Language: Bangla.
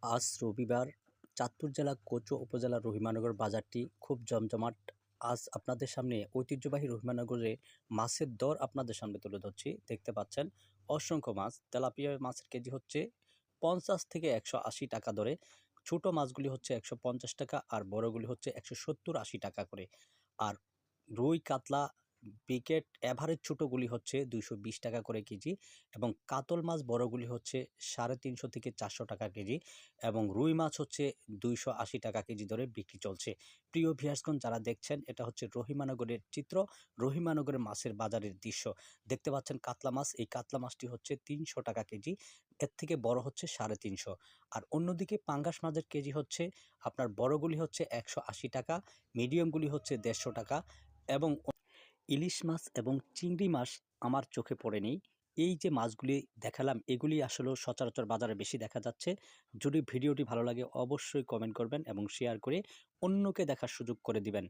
আজ রবিবার চাঁদপুর জেলা কোচো উপজেলার রহিমানগর বাজারটি খুব জমজমাট। আজ আপনাদের সামনে ঐতিহ্যবাহী রহিমানগরে মাছের দর আপনাদের সামনে তুলে ধরছি। দেখতে পাচ্ছেন অসংখ্য মাছ। তেলাপিয়া মাছের কেজি হচ্ছে 50 থেকে 180 টাকা দরে। ছোট মাছগুলি হচ্ছে 150 টাকা আর বড়গুলি হচ্ছে 170-80 টাকা করে। আর রুই কাতলা ব্রিকেট এভারেজ ছোটোগুলি হচ্ছে 220 টাকা করে কেজি এবং কাতল মাছ বড়গুলি হচ্ছে 350 থেকে 400 টাকা কেজি এবং রুই মাছ হচ্ছে 280 টাকা কেজি দরে বিক্রি চলছে। প্রিয় ভিউয়ার্সগণ, যারা দেখছেন, এটা হচ্ছে রহিমানগরের চিত্র, রহিমানগরের মাছের বাজারের দৃশ্য। দেখতে পাচ্ছেন কাতলা মাছ, এই কাতলা মাছটি হচ্ছে 300 টাকা কেজি, এর থেকে বড় হচ্ছে 350। আর অন্যদিকে পাঙ্গাস মাছের কেজি হচ্ছে আপনার বড়গুলি হচ্ছে 180 টাকা, মিডিয়ামগুলি হচ্ছে 150 টাকা এবং ইলিশ মাছ এবং চিংড়ি মাছ আমার চোখে পড়েনি। এই যে মাছগুলি দেখালাম এগুলি আসলেও সচরাচর বাজারে বেশি দেখা যাচ্ছে। যদি ভিডিওটি ভালো লাগে অবশ্যই কমেন্ট করবেন এবং শেয়ার করে অন্যকে দেখার সুযোগ করে দিবেন।